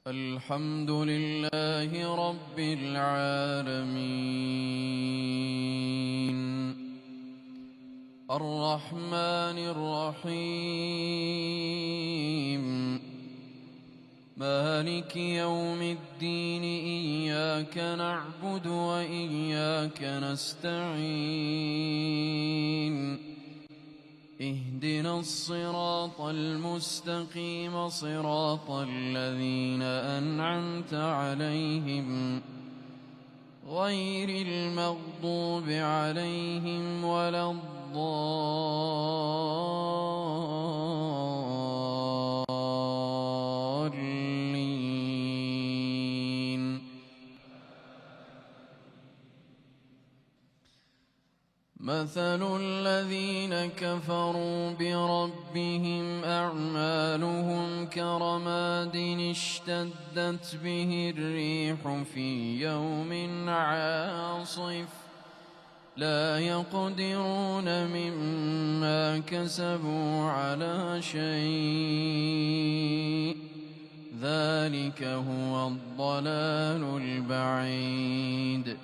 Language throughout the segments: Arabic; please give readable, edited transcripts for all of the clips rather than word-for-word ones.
الحمد لله رب العالمين الرحمن الرحيم مالك يوم الدين إياك نعبد وإياك نستعين اهدنا الصراط المستقيم صراط الذين أنعمت عليهم غير المغضوب عليهم ولا الضالين. مثل الذين كفروا بربهم أعمالهم كرماد اشتدت به الريح في يوم عاصف لا يقدرون مما كسبوا على شيء ذلك هو الضلال البعيد.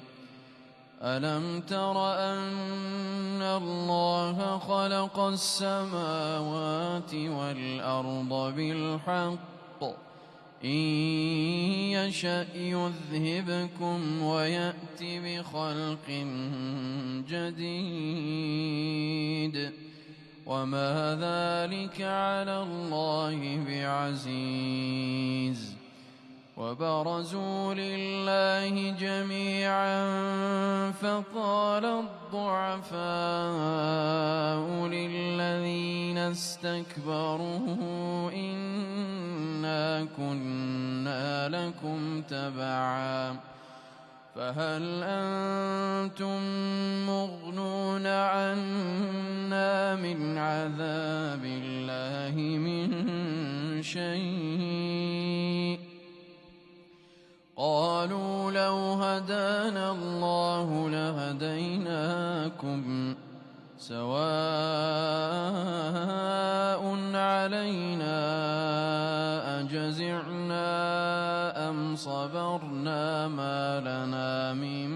ألم تر أن الله خلق السماوات والأرض بالحق إن يشأ يذهبكم ويأت بخلق جديد وما ذلك على الله بعزيز. وبرزوا لله جميعا فقال الضعفاء للذين استكبروا إنا كنا لكم تبعا فهل أنتم مغنون عنا من عذاب الله من شيء قالوا لو هدانا الله لهديناكم سواء علينا أجزعنا أم صبرنا ما لنا من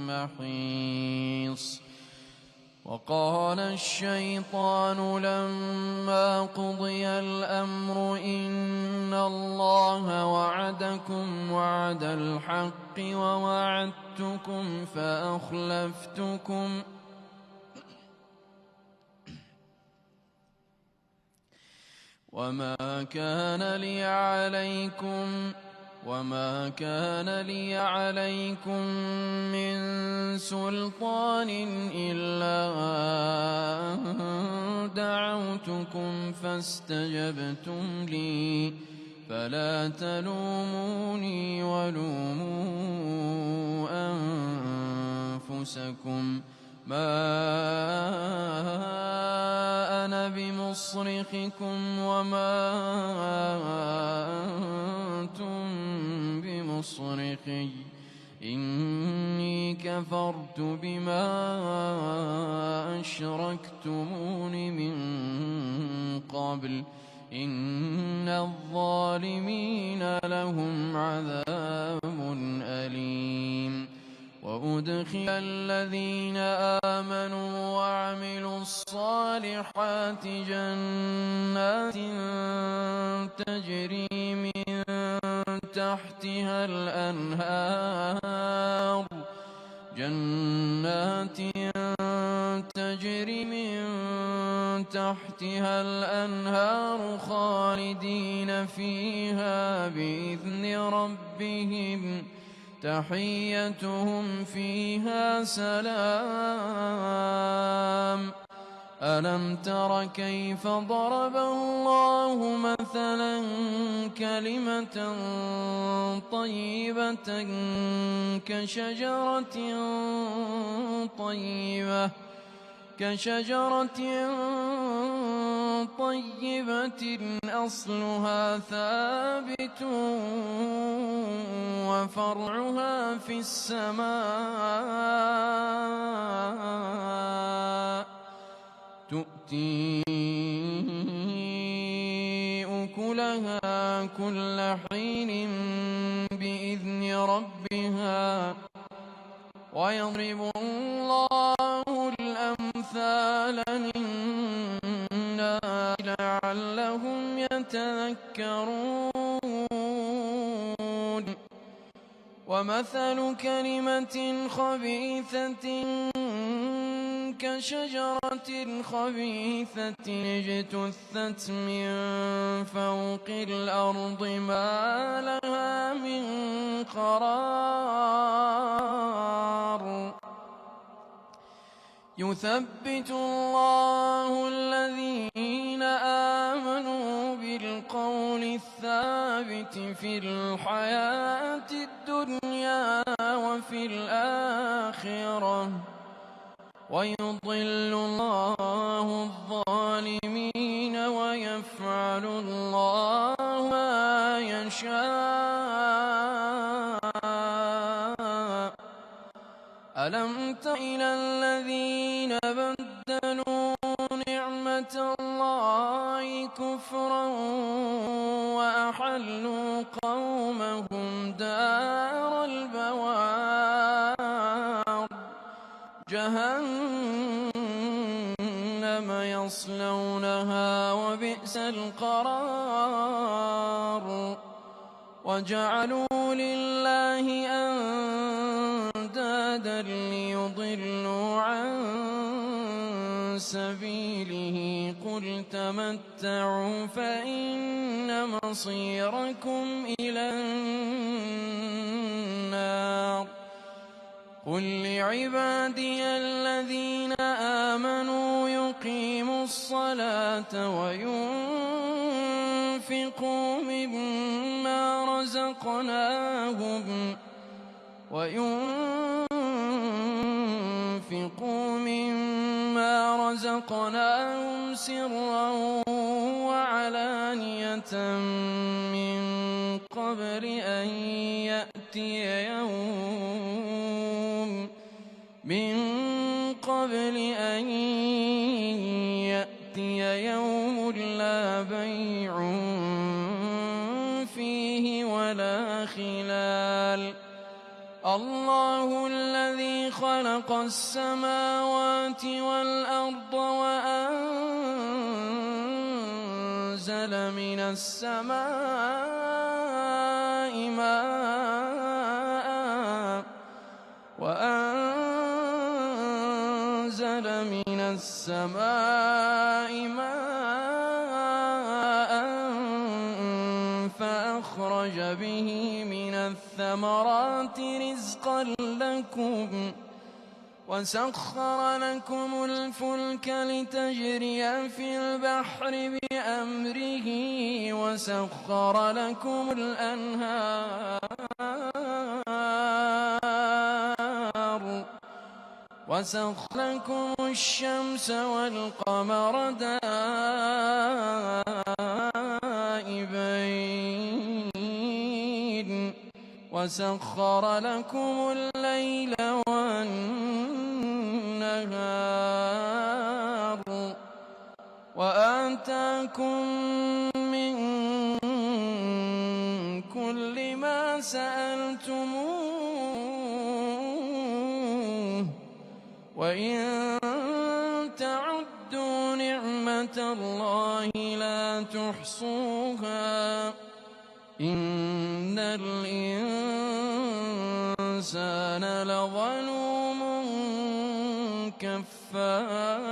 محيص. وقال الشيطان لما قضي الأمر إن الله وعدكم وعد الحق ووعدتكم فأخلفتكم وما كان لي عليكم من سلطان إلا دعوتكم فاستجبتم لي فلا تلوموني ولوموا أنفسكم ما أنا بمصرخكم وما أنتم بمصرخي إني كفرت بما أشركتمون من قبل إن الظالمين لهم عذاب أليم. وأدخل الذين آمنوا وعملوا الصالحات جنات تجري من تحتها الأنهار خالدين فيها بإذن ربهم تحيتهم فيها سلام. ألم تر كيف ضرب الله مثلا كلمة طيبة كشجرة طيبة أصلها ثابت وفرعها في السماء تؤتي أكلها عليها كل حين بإذن ربها ويضرب الله الأمثال للناس لعلهم يتذكرون ومثل كلمة خبيثة كشجرة خبيثة اجتثت من فوق الأرض ما لها من قرار يثبت الله الذين آمنوا بالقول الثابت في الحياة الدنيا وفي الآخرة ويضل الله الظالمين ويفعل الله ما يشاء ألم تر إلى الذين بدلوا نعمة الله كفرا وأحلوا قومهم دار البوار جهنم يصلونها وبئس القرار وجعلوا لله أندادا ليضلوا عن سبيله قل تمتعوا فإن مصيركم إلى النار قل لعبادي الذين آمنوا يقيموا الصلاة وينفقوا مما رزقناهم سرا وعلانية من قبل أن يأتي يوم لا بيع فيه ولا خلال الله الذي خلق السماوات والأرض وأنزل من السماء ماء فأخرج به من الثمرات رزقا لكم وسخر لكم الفلك لتجري في البحر بأمره وسخر لكم الأنهار وسخر لكم الشمس والقمر دائبين وسخر لكم الليل والنهار وآتاكم من كل ما سألتموه وإن تعدوا نعمة الله لا تحصوها إن الإنسان لظلوم كفار